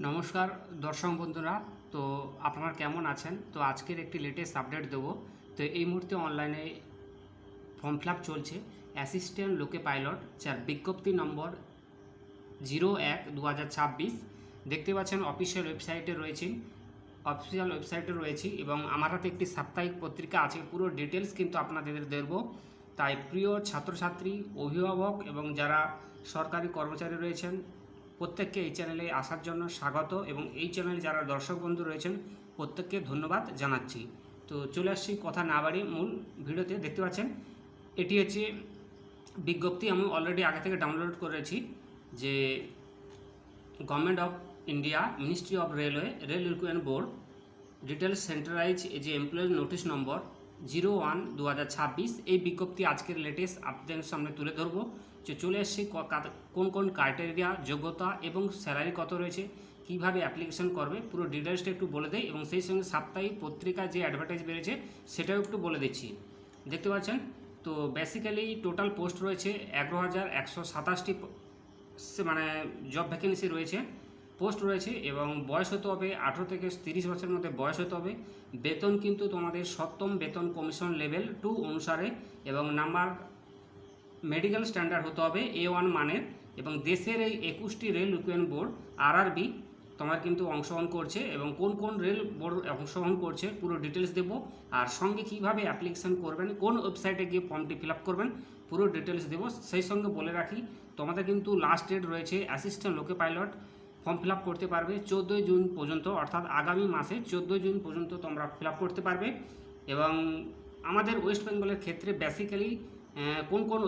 নমস্কার দর্শক বন্ধুরা। তো আপনারা কেমন আছেন? তো আজকের একটি লেটেস্ট আপডেট দেবো। তো এই মুহূর্তে অনলাইনে ফর্ম ফিল আপ চলছে অ্যাসিস্ট্যান্ট লোকে পাইলট, যার বিজ্ঞপ্তি নম্বর 01/2026। দেখতে পাচ্ছেন অফিসিয়াল ওয়েবসাইটে রয়েছি এবং আমার হাতে একটি সাপ্তাহিক পত্রিকা আছে। পুরো ডিটেলস কিন্তু আপনাদের দেবো। তাই প্রিয় ছাত্রছাত্রী, অভিভাবক এবং যারা সরকারি কর্মচারী রয়েছেন প্রত্যেককে এই চ্যানেলে আসার জন্য স্বাগত, এবং এই চ্যানেলে যারা দর্শক বন্ধু রয়েছেন প্রত্যেককে ধন্যবাদ জানাচ্ছি। তো চলে আসছি কথা না বাড়িয়ে মূল ভিডিওতে। দেখতে পাচ্ছেন এটি হচ্ছে বিজ্ঞপ্তি। আমি অলরেডি আগে থেকে ডাউনলোড করেছি, যে government of India, ministry of railway, rail recruitment board, details centralise যে এমপ্লয়ি নোটিশ নম্বর 01/2026। এই বিজ্ঞপ্তি আজকের লেটেস্ট আপনাদের সামনে তুলে ধরবো। যে চলে এসেছি কোন কোন ক্রাইটেরিয়া, যোগ্যতা এবং স্যালারি কত রয়েছে, কিভাবে অ্যাপ্লিকেশন করবে, পুরো ডিটেলসটা একটু বলে দেয়, এবং সেই সঙ্গে সাপ্তাহিক পত্রিকা যে অ্যাডভার্টাইজ বেড়েছে সেটাও একটু বলে দিচ্ছি। দেখতে পাচ্ছেন তো বেসিক্যালি টোটাল পোস্ট রয়েছে 11,127টি, মানে জব ভ্যাকেন্সি রয়েছে, পোস্ট রয়েছে, এবং বয়স হতে হবে 18 থেকে 30 বছরের মধ্যে বয়স হতে হবে। বেতন কিন্তু তোমাদের 7ম বেতন কমিশন লেভেল 2 অনুসারে, এবং নাম্বার মেডিকেল স্ট্যান্ডার্ড হতে হবে A1 মানের, এবং দেশের এই 21টি রেল রিক্রুটমেন্ট বোর্ড RRB তোমার কিন্তু অংশগ্রহণ করছে, এবং কোন কোন রেল বোর্ড অংশগ্রহণ করছে পুরো ডিটেলস দেবো। আর সঙ্গে কিভাবে অ্যাপ্লিকেশন করবেন, কোন ওয়েবসাইটে গিয়ে ফর্মটি ফিল আপ করবেন, পুরো ডিটেলস দেবো। সেই সঙ্গে বলে রাখি তোমাদের কিন্তু লাস্ট ডেট রয়েছে অ্যাসিস্ট্যান্ট লোকে পাইলট ফর্ম ফিল আপ করতে পারবে 14 জুন পর্যন্ত, অর্থাৎ আগামী মাসে 14 জুন পর্যন্ত তোমরা ফিল আপ করতে পারবে। এবং আমাদের ওয়েস্ট বেঙ্গলের ক্ষেত্রে বেসিক্যালি কোন কোন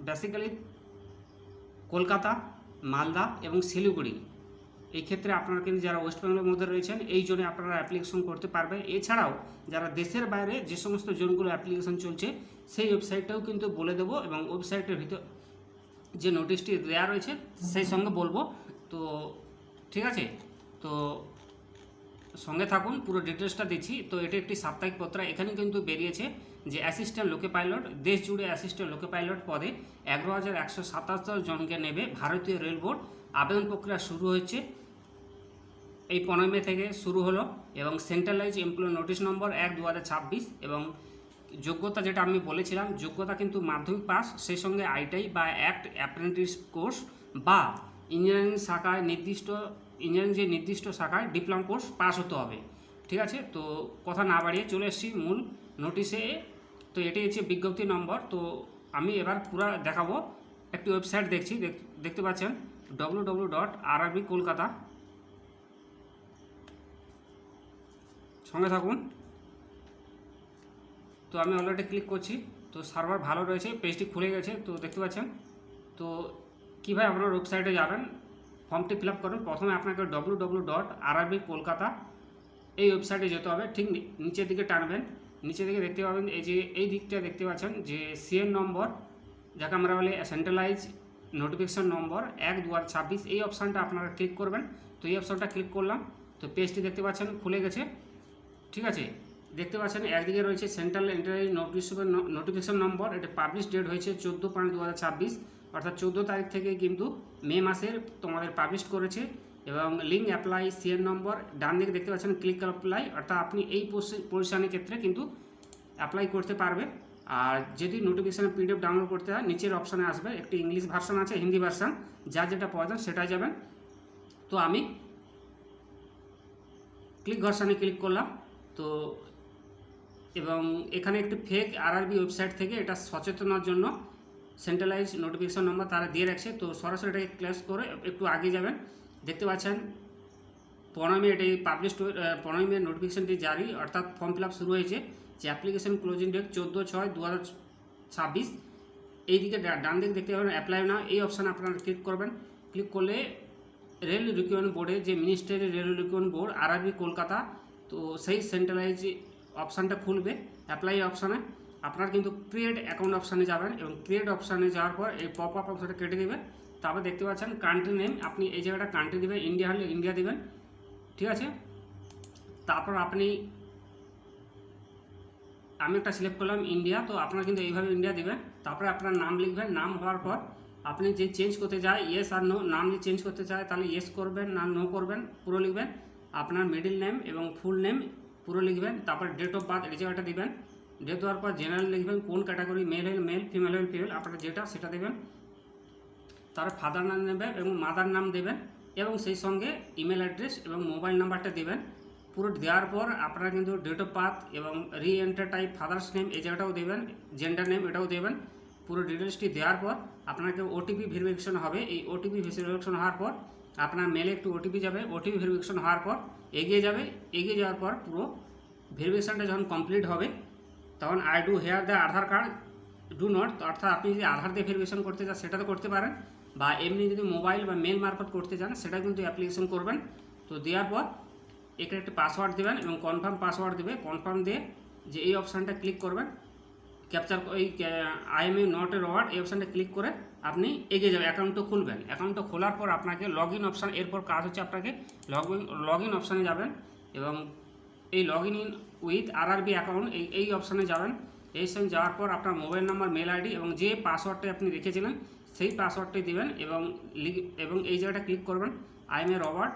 বেসিক্যালি কলকাতা, মালদা এবং শিলিগুড়ি, এই ক্ষেত্রে আপনারা কিন্তু যারা ওয়েস্ট বেঙ্গলের মধ্যে রয়েছেন এই জোনে আপনারা অ্যাপ্লিকেশন করতে পারবে। এছাড়াও যারা দেশের বাইরে যে সমস্ত জোনগুলো অ্যাপ্লিকেশন চলছে সেই ওয়েবসাইটটাও কিন্তু বলে দেবো, এবং ওয়েবসাইটের ভিতর যে নোটিশটি দেওয়া রয়েছে সেই সঙ্গে বলবো। তো ঠিক আছে, তো সঙ্গে থাকুন, পুরো ডিটেলসটা দিচ্ছি। তো এটি একটি সাপ্তাহিক পত্র, এখানে কিন্তু বেরিয়েছে যে অ্যাসিস্ট্যান্ট লোকে পাইলট, দেশ জুড়ে অ্যাসিস্ট্যান্ট লোকে পাইলট পদে 11,177 জনকে নেবে ভারতীয় রেল বোর্ড। আবেদন প্রক্রিয়া শুরু হচ্ছে এই 15 মে থেকে শুরু হলো, এবং সেন্ট্রালাইজ এমপ্লয় নোটিশ নম্বর 1/2026। এবং যোগ্যতা যেটা আমি বলেছিলাম, যোগ্যতা কিন্তু মাধ্যমিক পাস, সেই সঙ্গে আইটিআই বা অ্যাপ্রেন্টিস কোর্স বা ইঞ্জিনিয়ারিং শাখায় নির্দিষ্ট শাখায় ডিপ্লোমা কোর্স পাস হতে হবে। ঠিক আছে, তো কথা না বাড়িয়ে চলে এসেছি মূল নোটিশে। তো এটি হচ্ছে বিজ্ঞপ্তি নম্বর। তো আমি এবার পুরো দেখাবো। একটি ওয়েবসাইট দেখতে পাচ্ছেন www.rrb-kolkata। সঙ্গে থাকুন। তো আমি অলরেডি ক্লিক করছি, তো সার্ভার ভালো রয়েছে, পেজটি খুলে গেছে। তো দেখতে পাচ্ছেন তো কীভাবে আপনার ওয়েবসাইটে যাবেন, ফর্মটি ফিল আপ করুন। প্রথমে আপনাকে www.rrb-kolkata এই ওয়েবসাইটে যেতে হবে। ঠিক নিচের দিকে টানবেন, নিচের দিকে দেখতে পাবেন এই দিকটা দেখতে পাচ্ছেন যে সিএন নম্বর, যাকে আমরা বলি সেন্ট্রালাইজ নোটিফিকেশন নম্বর 1/2026, এই অপশানটা আপনারা ক্লিক করবেন। তো এই অপশানটা ক্লিক করলাম, তো পেজটি দেখতে পাচ্ছেন খুলে গেছে। ঠিক আছে, দেখতে পাচ্ছেন একদিকে রয়েছে সেন্ট্রাল এন্টারি নোটিফিকেশন নম্বর, এটা পাবলিশ ডেট হয়েছে 14/5/2026, অর্থাৎ 14 তারিখ থেকে কিন্তু মে মাসের তোমাদের পাবলিশ করেছে। এবং লিঙ্ক অ্যাপ্লাই সিএন নম্বর, ডান দিকে দেখতে পাচ্ছেন ক্লিক অ্যাপ্লাই, অর্থাৎ আপনি এই পজিশনের ক্ষেত্রে কিন্তু অ্যাপ্লাই করতে পারবে। আর যদি নোটিফিকেশানের পিডিএফ ডাউনলোড করতে হয় নিচের অপশানে আসবে, একটি ইংলিশ ভার্সন আছে, হিন্দি ভার্সন, যার যেটা প্রয়োজন সেটাই যাবেন। তো আমি ক্লিক ভার্সনে ক্লিক করলাম। তো এবং এখানে একটি ফেক RRB ওয়েবসাইট থেকে এটা সচেতনার জন্য সেন্ট্রালাইজ নোটিফিকেশন নম্বর তারা দিয়ে রাখছে। তো সরাসরি এটাকে ক্লাস করে একটু আগে যাবেন। দেখতে পাচ্ছেন 15 মে এটাই পাবলিশ, 15 মে নোটিফিকেশনটি জারি, অর্থাৎ ফর্ম ফিল আপ শুরু হয়েছে। যে অ্যাপ্লিকেশন ক্লোজিং ডেট 14/6/2026। এইদিকে ডান দিকে দেখতে পাবেন অ্যাপ্লাই না, এই অপশানে আপনারা ক্লিক করবেন। ক্লিক করলে রেল রিক্রুটমেন্ট বোর্ডে যে ministry rail recruitment board RRB Kolkata, তো সেই সেন্ট্রালাইজ অপশানটা খুলবে। অ্যাপ্লাই অপশানে আপনারা কিন্তু ক্রিয়েট অ্যাকাউন্ট অপশানে যাবেন, এবং ক্রিয়েট অপশানে যাওয়ার পর এই পপ আপ অপশানটা কেটে দেবে। তারপর দেখতে পাচ্ছেন কান্ট্রি নেম, আপনি এই জায়গাটা কান্ট্রি দেবেন, ইন্ডিয়া হলে ইন্ডিয়া দেবেন। ঠিক আছে, তারপর আমি একটা সিলেক্ট করলাম ইন্ডিয়া, তো আপনারা কিন্তু এইভাবে ইন্ডিয়া দেবেন। তারপরে আপনার নাম লিখবেন, নাম হওয়ার পর আপনি যে চেঞ্জ করতে চায় ইয়েস আর নো, নাম যে চেঞ্জ করতে চায় তাহলে ইয়েস করবেন, না নো করবেন পুরো লিখবেন। আপনার মিডিল নেম এবং ফুল নেম পুরো লিখবেন। তারপর ডেট অফ বার্থ এই জায়গাটা দিবেন। ডেট দেওয়ার পর জেনারেল লিখবেন, কোন ক্যাটাগরি, মেল হলে মেল, ফিমেল হলে ফিমেল, আপনার যেটা সেটা দেবেন। তারপর ফাদার নাম নেবেন এবং মাদার নাম দেবেন এবং সেই সঙ্গে ইমেল অ্যাড্রেস এবং মোবাইল নাম্বারটা দেবেন। পুরো দেওয়ার পর আপনারা কিন্তু ডেট অফ বার্থ এবং রি এন্টার টাইপ ফাদার্স নেম এই জায়গাটাও দেবেন, জেন্ডার নেম এটাও দেবেন। পুরো ডিটেলসটি দেওয়ার পর আপনাকে ওটিপি ভেরিফিকেশন হবে। এই ওটিপি ভেরিফিকেশন হওয়ার পর আপনার মেলে একটু ওটিপি যাবে। ওটিপি ভেরিফিকেশন হওয়ার পর এগিয়ে যাবে। এগিয়ে যাওয়ার পর পুরো ভেরিফিকেশনটা যখন কমপ্লিট হবে তখন I do here the Aadhaar card do not, অর্থাৎ আপনি যদি আধার দিয়ে ভেরিফিকেশন করতে চান সেটা তো করতে পারেন, বা এমনি যদি মোবাইল বা মেল মারফত করতে চান সেটা কিন্তু অ্যাপ্লিকেশন করবেন। তো দেওয়ার পর এখানে একটি পাসওয়ার্ড দেবেন এবং কনফার্ম পাসওয়ার্ড দেবে। কনফার্ম দিয়ে যে এই অপশানটা ক্লিক করবেন, ক্যাপচার এই I M A not a Robert এই অপশানটা ক্লিক করে আপনি এগিয়ে যাবেন, অ্যাকাউন্টটা খুলবেন। অ্যাকাউন্টটা খোলার পর আপনাকে লগ ইন অপশান, এরপর কাজ হচ্ছে আপনাকে লগ ইন অপশানে যাবেন এবং এই log in with RRB account এই অপশানে যাবেন। এই সঙ্গে যাওয়ার পর আপনার মোবাইল নাম্বার, মেল আইডি এবং যে পাসওয়ার্ডটা আপনি রেখেছিলেন সেই পাসওয়ার্ডটাই দেবেন এবং এই জায়গাটা ক্লিক করবেন I M A Robert,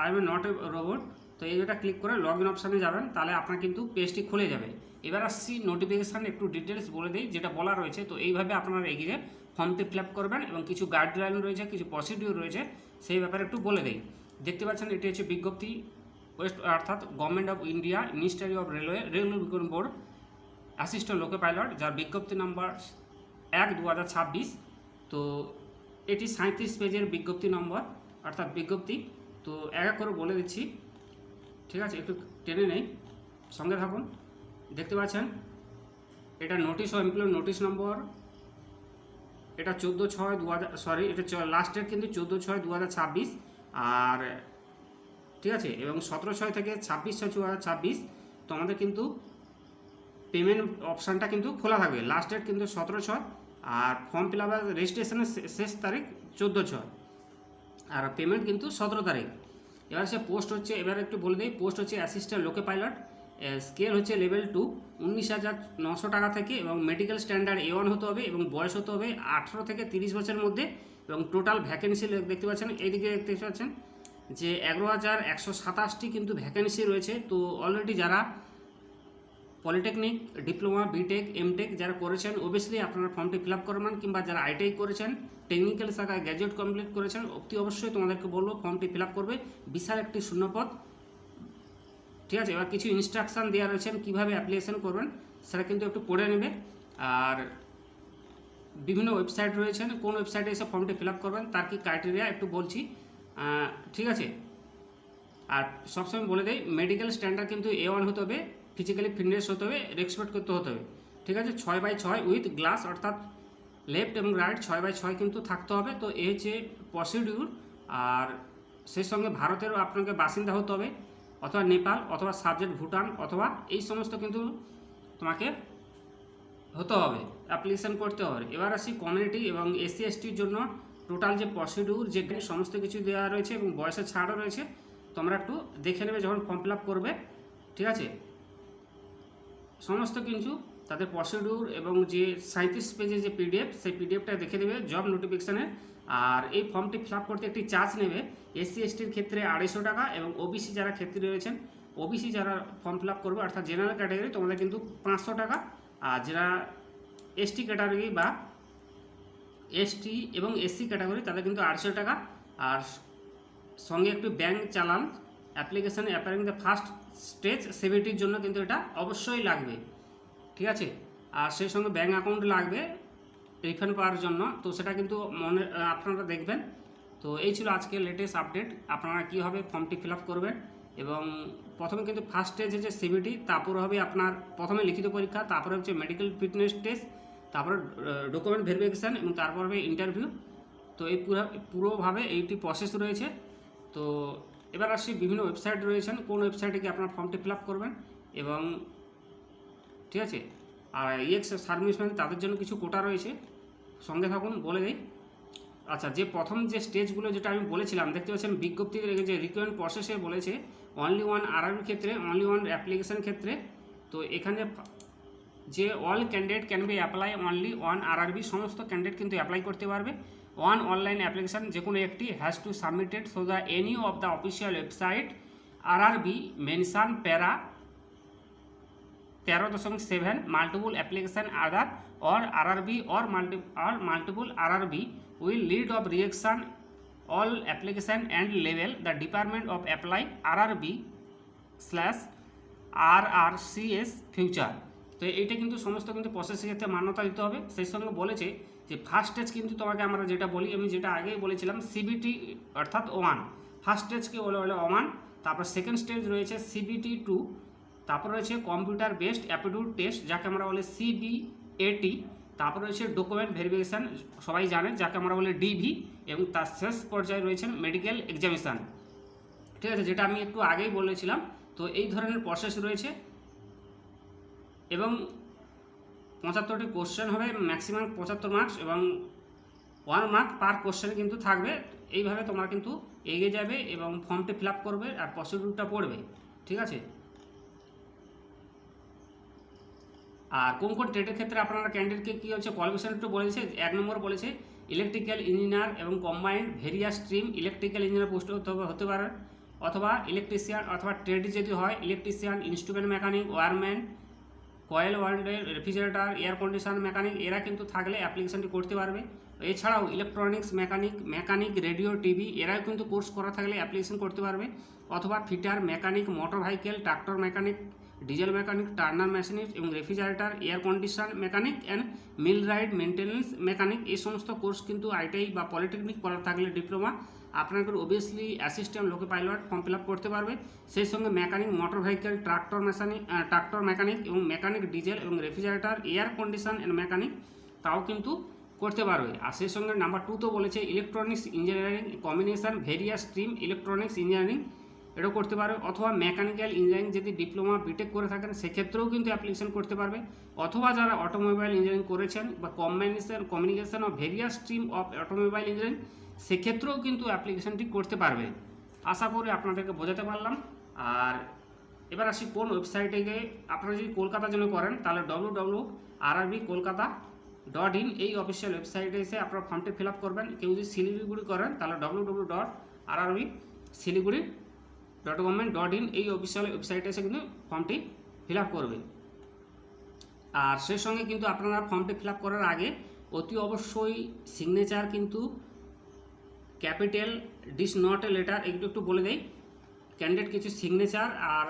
I M A not a robot. তো এই জায়গাটা ক্লিক করে লগ ইন অপশানে যাবেন, তাহলে আপনার কিন্তু পেজটি খুলে যাবে। এবার আসছি নোটিফিকেশান, একটু ডিটেলস বলে দিই যেটা বলা রয়েছে। তো এইভাবে আপনারা এগিয়ে ফর্মটি ফিল আপ করবেন এবং কিছু গাইডলাইন রয়েছে, কিছু প্রসিডিউর রয়েছে, সেই ব্যাপারে একটু বলে দিই। দেখতে পাচ্ছেন এটি হচ্ছে বিজ্ঞপ্তি, অর্থাৎ government of India, ministry of railway recruitment board, assistant loco pilot, যার বিজ্ঞপ্তি নাম্বার 1/2026। তো এটি 37 পেজের বিজ্ঞপ্তি নম্বর, অর্থাৎ বিজ্ঞপ্তি। তো এক এক করে বলে দিচ্ছি, ঠিক আছে, একটু টেনে নেই, সঙ্গে থাকুন। দেখতে পাচ্ছেন এটা নোটিশ অফ এমপ্লয় নোটিশ নম্বর, এটা 14/6/2000, এটা লাস্ট ডেট কিন্তু 14/6/2026, আর ঠিক আছে, এবং 17/6 থেকে 26/6/2026 তো আমাদের কিন্তু পেমেন্ট অপশানটা কিন্তু খোলা থাকবে। লাস্ট ডেট কিন্তু 17/6, আর ফর্ম ফিল আপ রেজিস্ট্রেশনের শেষ তারিখ 14/6, আর পেমেন্ট কিন্তু 17 তারিখ। এবার সে পোস্ট হচ্ছে, এবার একটু বলে দিই, পোস্ট হচ্ছে অ্যাসিস্ট্যান্ট লোকো পাইলট, স্কেল হচ্ছে লেভেল 2, 19,900 টাকা থেকে, এবং মেডিকেল স্ট্যান্ডার্ড A1 হতে হবে এবং বয়স হতে হবে 18 থেকে 30 বছরের মধ্যে। এবং টোটাল ভ্যাকেন্সি দেখতে পাচ্ছেন, এইদিকে দেখতে পাচ্ছেন যে 11,127টি কিন্তু ভ্যাকেন্সি রয়েছে। তো অলরেডি যারা পলিটেকনিক, ডিপ্লোমা, বিটেক, এমটেক যারা করেছেন অবভিয়াসলি আপনারা ফর্মটি ফিল আপ করবেন, কিংবা যারা আইটিআই করেছেন, টেকনিক্যাল শাখায় গ্র্যাজুয়েট কমপ্লিট করেছেন, অতি অবশ্যই তোমাদেরকে বলবো ফর্মটি ফিল আপ করবে। বিশাল একটি শূন্যপদ, ঠিক আছে। এবার কিছু ইনস্ট্রাকশান দেওয়া রয়েছেন কীভাবে অ্যাপ্লিকেশন করবেন সেটা কিন্তু একটু পড়ে নেবে। আর বিভিন্ন ওয়েবসাইট রয়েছেন, কোন ওয়েবসাইটে এসে ফর্মটি ফিল আপ করবেন তার কি ক্রাইটেরিয়া একটু বলছি, ঠিক আছে। আর সবসময় বলে দেয় মেডিকেল স্ট্যান্ডার্ড কিন্তু A1 হতে হবে, ফিজিক্যালি ফিটনেস হতে হবে, রেসপেক্ট করতে হতে হবে, ঠিক আছে। 6/6 উইথ গ্লাস, অর্থাৎ লেফট এবং রাইট 6/6 কিন্তু থাকতে হবে। তো এই হচ্ছে প্রসিডিউর। আর সেই সঙ্গে ভারতেরও আপনাকে বাসিন্দা হতে হবে, অথবা নেপাল, অথবা সাবজেক্ট ভুটান, অথবা এই সমস্ত কিন্তু তোমাকে হতে হবে, অ্যাপ্লিকেশান করতে হবে। এবার আসি কমিউনিটি এবং SC/STর জন্য টোটাল যে প্রসিডিউর, যে সমস্ত কিছু দেওয়া রয়েছে এবং বয়সের ছাড়ও রয়েছে, তোমরা একটু দেখে নেবে যখন ফর্ম ফিল আপ করবে, ঠিক আছে। সমস্ত কিছু তাদের প্রসিডিউর এবং যে 37 পেজের যে PDF, সেই PDFটা দেখে নেবে জব নোটিফিকেশানে। আর এই ফর্মটি ফিল আপ করতে একটি চার্জ নেবে। SC/STর ক্ষেত্রে 250 টাকা, এবং OBC যারা ক্ষেত্রে রয়েছেন, OBC যারা ফর্ম ফিল আপ করবে অর্থাৎ জেনারেল ক্যাটাগরি, তোমাদের কিন্তু 500 টাকা। আর যারা ST ক্যাটাগরি বা ST এবং SC ক্যাটাগরি তাদের কিন্তু 800 টাকা। আর সঙ্গে একটু ব্যাংক চালান, অ্যাপ্লিকেশানে অ্যাপারিং দ্য ফার্স্ট স্টেজ CVTর জন্য কিন্তু এটা অবশ্যই লাগবে, ঠিক আছে। আর সেই সঙ্গে ব্যাংক অ্যাকাউন্ট লাগবে রিফান্ড পাওয়ার জন্য, তো সেটা কিন্তু আপনারা দেখবেন। তো এই ছিল আজকে লেটেস্ট আপডেট, আপনারা কীভাবে ফর্মটি ফিল আপ করবেন। এবং প্রথমে কিন্তু ফার্স্ট স্টেজে যে CVT, তারপর হবে আপনার প্রথমে লিখিত পরীক্ষা, তারপরে হচ্ছে মেডিকেল ফিটনেস টেস্ট, তারপরে ডকুমেন্ট ভেরিফিকেশান, এবং তারপর হবে ইন্টারভিউ। তো এই পুরোভাবে এইটি প্রসেস রয়েছে। তো এবার আসি বিভিন্ন ওয়েবসাইট রয়েছেন, কোন ওয়েবসাইটে গিয়ে আপনার ফর্মটি ফিল আপ করবেন, এবং ঠিক আছে। আর EX সার্ভিসম্যান তাদের জন্য কিছু কোটা রয়েছে, সঙ্গে থাকুন বলে দেই। আচ্ছা, যে প্রথম যে স্টেজগুলো যেটা আমি বলেছিলাম, দেখতে পাচ্ছেন বিজ্ঞপ্তিতে যে রিকোয়ারমেন্ট প্রসেসে বলেছে, 1 only 1 RRB ক্ষেত্রে, 1 only 1 অ্যাপ্লিকেশান ক্ষেত্রে। তো এখানে 1 only 1 RRB ক্ষেত্রে 1 only 1 অ্যাপ্লিকেশান ক্ষেত্রে 1 only 1 RRB ক্ষেত্রে 1 only 1 অ্যাপ্লিকেশান ক্ষেত্রে 1 only 1 RRB ক্ষেত্রে 1 only 1 অ্যাপ্লিকেশান ক্ষেত্রে। তো এখানে যে all candidate can be apply only on RRB, সমস্ত ক্যান্ডিডেট কিন্তু অ্যাপ্লাই করতে পারবে। ওয়ান অনলাইন অ্যাপ্লিকেশন যে কোনো একটি has to submitted through the any of the official website RRB mention প্যারা 13.7 multiple application other or RRB or multiple RRB will lead of reaction all application and label the Department of Apply RRB/RRCS future। তো এইটা কিন্তু সমস্ত কিন্তু প্রসেসের ক্ষেত্রে মান্যতা দিতে হবে। সেই সঙ্গে বলেছে যে ফার্স্ট স্টেজ কিন্তু তোমাকে আমরা যেটা বলি, আমি যেটা আগেই বলেছিলাম সিবিটি অর্থাৎ 1, ফার্স্ট স্টেজকে বলে 1, তারপর সেকেন্ড স্টেজ রয়েছে সিবিটি 2, তারপর রয়েছে কম্পিউটার বেসড অ্যাপটিটিউড টেস্ট যাকে আমরা বলি CBAT, তারপর রয়েছে ডকুমেন্ট ভেরিফিকেশান সবাই জানেন যাকে আমরা বলি DV, এবং তার শেষ পর্যায়ে রয়েছেন মেডিকেল এক্সামিনেশান। ঠিক আছে, যেটা আমি একটু আগেই বলেছিলাম। তো এই ধরনের প্রসেস রয়েছে এবং 75টি কোশ্চেন হবে, ম্যাক্সিমাম 75 মার্কস এবং 1 মার্ক পার কোশ্চেনে কিন্তু থাকবে। এইভাবে তোমরা কিন্তু এগিয়ে যাবে এবং ফর্মটি ফিল আপ করবে আর প্রসিডিউরটা পড়বে। ঠিক আছে, আর কোন কোন ট্রেডের ক্ষেত্রে আপনারা ক্যান্ডিডেটকে কী হচ্ছে কোয়ালিফিকেশন একটু বলেছে। 1 নম্বর বলেছে ইলেকট্রিক্যাল ইঞ্জিনিয়ার এবং combined various stream electrical engineer post হতে পারে, অথবা ইলেকট্রিশিয়ান, অথবা ট্রেড যদি হয় ইলেকট্রিশিয়ান, ইনস্ট্রুমেন্ট মেকানিক, ওয়ারম্যান, কয়েল ওয়ার্ল্ডের রেফ্রিজারেটর, এয়ার কন্ডিশন মেকানিক, এরা কিন্তু থাকলে অ্যাপ্লিকেশনটি করতে পারবে। এছাড়াও ইলেকট্রনিক্স মেকানিক রেডিও টিভি এরাও কিন্তু কোর্স করা থাকলে অ্যাপ্লিকেশন করতে পারবে, অথবা fitter mechanic, motor vehicle, tractor mechanic, diesel mechanic, turner machinist এবং refrigerator, air condition mechanic and millwright maintenance mechanic, এই সমস্ত কোর্স কিন্তু আইটিআই বা পলিটেকনিক করার থাকলে ডিপ্লোমা আপনাকে obviously assistant loco pilot form fill up করতে পারবে। সেই সঙ্গে mechanic motor vehicle, tractor mechanic এবং মেকানিক ডিজেল এবং refrigerator, air condition and mechanic তাও কিন্তু করতে পারবে। আর সেই সঙ্গে নাম্বার 2 তো বলেছে electronics engineering combination various stream electronics engineering, এটাও করতে পারবে। অথবা মেকানিক্যাল ইঞ্জিনিয়ারিং যদি ডিপ্লোমা বিটেক করে থাকেন সেক্ষেত্রেও কিন্তু অ্যাপ্লিকেশন করতে পারবে। অথবা যারা অটোমোবাইল ইঞ্জিনিয়ারিং করেছেন বা communication of various stream of automobile engineering সেক্ষেত্রেও কিন্তু অ্যাপ্লিকেশনটি করতে পারবে। আশা করি আপনাদেরকে বোঝাতে পারলাম। আর এবার আসি কোন ওয়েবসাইটে গিয়ে আপনারা যদি কলকাতার জন্য করেন তাহলে www.rrbkolkata.in এই অফিসিয়াল ওয়েবসাইটে এসে আপনারা ফর্মটি ফিল আপ করবেন। কেউ যদি শিলিগুড়ি করেন তাহলে www.rrbsiliguri.gov.in এই অফিসিয়াল ওয়েবসাইটে এসে কিন্তু ফর্মটি ফিল আপ করবে। আর সেই সঙ্গে কিন্তু আপনারা ফর্মটি ফিল আপ করার আগে অতি অবশ্যই সিগনেচার কিন্তু capital this not a letter একটু বলে দেই ক্যান্ডিডেট কিছু সিগনেচার, আর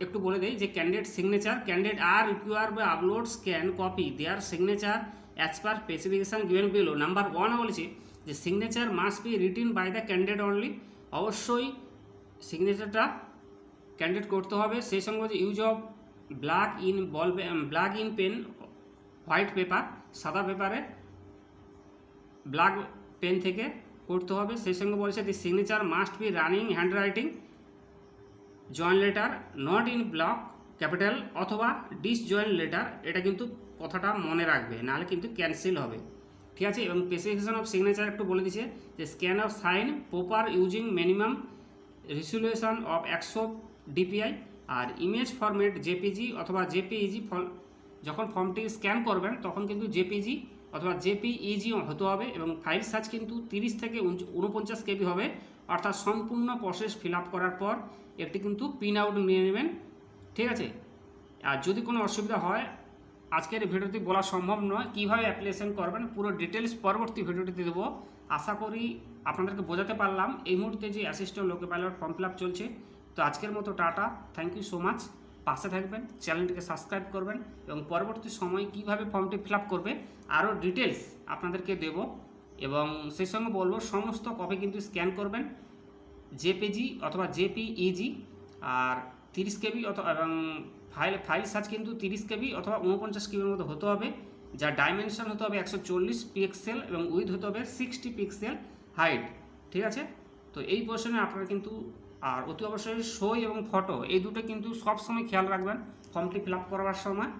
একটু বলে দেই যে candidate signature candidate are require by upload scan copy their signature as per specification given below. Number 1 বলেছে যে signature must be written by the candidate only, অবশ্যই সিগনেচারটা ক্যান্ডিডেট করতে হবে। সেই সঙ্গে বলছে use of black in pen white paper, সাদা পেপারে ব্ল্যাক পেন থেকে করতে হবে। সেই সঙ্গে বলছে the signature must be running handwriting joint letter not in block capital অথবা ডিসজয়েন্ট লেটার, এটা কিন্তু কথাটা মনে রাখবে নাহলে কিন্তু ক্যান্সেল হবে। ঠিক আছে, এবং স্পেসিফিকেশন অফ সিগনেচার একটু বলে দিচ্ছে যে scan of sign proper using minimum resolution of 100 dpi, আর ইমেজ ফরম্যাট জেপিজি অথবা জেপিইজি, যখন ফর্মটি স্ক্যান করবেন তখন কিন্তু জেপিজি অথবা জেপিইজি হতে হবে, এবং ফাইল সাইজ কিন্তু 30 থেকে 49 KB হবে। অর্থাৎ সম্পূর্ণ প্রসেস ফিল আপ করার পর একটি কিন্তু প্রিন্ট আউট নিয়ে নেবেন। ঠিক আছে, আর যদি কোনো অসুবিধা হয় আজকের ভিডিওতে বলা সম্ভব নয় কীভাবে অ্যাপ্লিকেশন করবেন, পুরো ডিটেলস পরবর্তী ভিডিওটিতে দেবো। আশা করি আপনাদেরকে বোঝাতে পারলাম। এই মুহূর্তে যে assistant loco pilot form fill up চলছে। তো আজকের মতো tata, thank you so much. পাশে থাকবেন, চ্যানেলটিকে সাবস্ক্রাইব করবেন এবং পরবর্তী সময় কীভাবে ফর্মটি ফিল আপ করবে আরও ডিটেলস আপনাদেরকে দেব। এবং সেই সঙ্গে বলবো সমস্ত কপি কিন্তু স্ক্যান করবেন জেপিজি অথবা জেপিইজি, আর 30 KB এবং ফাইল সাইজ কিন্তু 30 KB অথবা 49 KB মতো হতে হবে, যার ডাইমেনশন হতে হবে 140 পিক্সেল এবং উইথ হতে হবে 60 পিক্সেল হাইট। ঠিক আছে, তো এই পোর্শনে আপনারা কিন্তু আর অতি অবশ্যই সই এবং ফটো এই দুটো কিন্তু সবসময় খেয়াল রাখবেন ফর্মটি ফিল আপ করার সময়।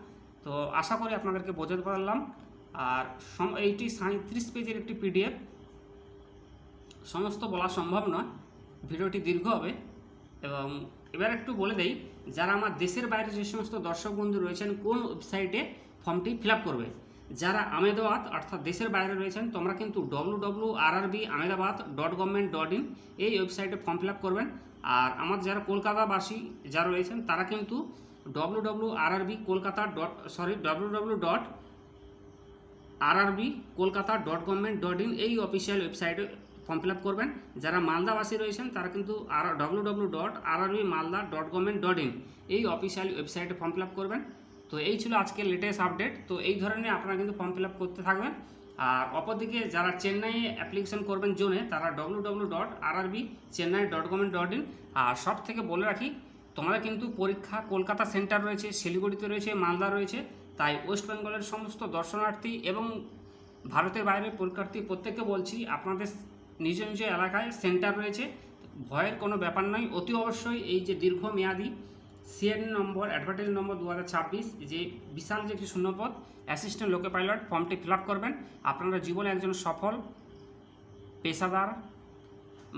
তো আশা করি আপনাদেরকে বোঝাতে পারলাম। আর এইটি 37 পেজের একটি PDF, সমস্ত বলা সম্ভব নয়, ভিডিওটি দীর্ঘ হবে। এবং এবার একটু বলে দেই যারা আমার দেশের বাইরে যে সমস্ত দর্শক বন্ধু রয়েছেন কোন ওয়েবসাইটে ফর্মটি ফিল আপ করবে। যারা আহমেদাবাদ অর্থাৎ দেশের বাইরে রয়েছেন তোমরা কিন্তু www.rrb-ahmedabad.government.in এই ওয়েবসাইটে ফর্ম ফিল আপ করবেন। আর আমার যারা কলকাতাবাসী যারা রয়েছেন তারা কিন্তু www.rrb-kolkata.government.in এই অফিসিয়াল ওয়েবসাইটে ফর্ম ফিল আপ করবেন। যারা মালদাবাসী রয়েছেন তারা কিন্তু www.rrb-malda.government.in এই অফিসিয়াল ওয়েবসাইটে ফর্ম ফিল আপ করবেন। তো এই ছিল আজকের লেটেস্ট আপডেট। তো এই ধরনের আপনারা কিন্তু ফর্ম ফিল আপ করতে থাকবেন। আর অপরদিকে যারা চেন্নাইয়ে অ্যাপ্লিকেশন করবেন জোনে তারা www.rrb-chennai.government.in। আর সব থেকে বলে রাখি তোমাদের কিন্তু পরীক্ষা কলকাতা সেন্টার রয়েছে, শিলিগুড়িতে রয়েছে, মালদা রয়েছে, তাই ওয়েস্ট বেঙ্গলের সমস্ত দর্শনার্থী এবং ভারতের বাইরের পরীক্ষার্থী প্রত্যেককে বলছি আপনাদের নিজ নিজ এলাকায় সেন্টার রয়েছে, ভয়ের কোনো ব্যাপার নয়। অতি অবশ্যই এই যে দীর্ঘমেয়াদী সিএন নম্বর অ্যাডভার্টাইজ নম্বর 2026 যে বিশাল যে একটি শূন্যপদ অ্যাসিস্ট্যান্ট লোকো পাইলট ফর্মটি ফিল আপ করবেন। আপনারা জীবনে একজন সফল পেশাদার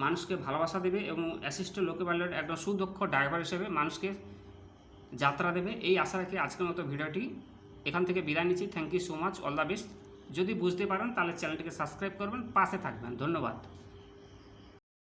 মানুষকে ভালোবাসা দেবে এবং অ্যাসিস্ট্যান্ট লোকো পাইলট একজন সুদক্ষ ড্রাইভার হিসেবে মানুষকে যাত্রা দেবে। এই আশা রাখি আজকের মতো ভিডিওটি এখান থেকে বিদায় নিচ্ছি। Thank you so much, all the best. যদি বুঝতে পারেন তাহলে চ্যানেলটিকে সাবস্ক্রাইব করবেন, পাশে থাকবেন। ধন্যবাদ।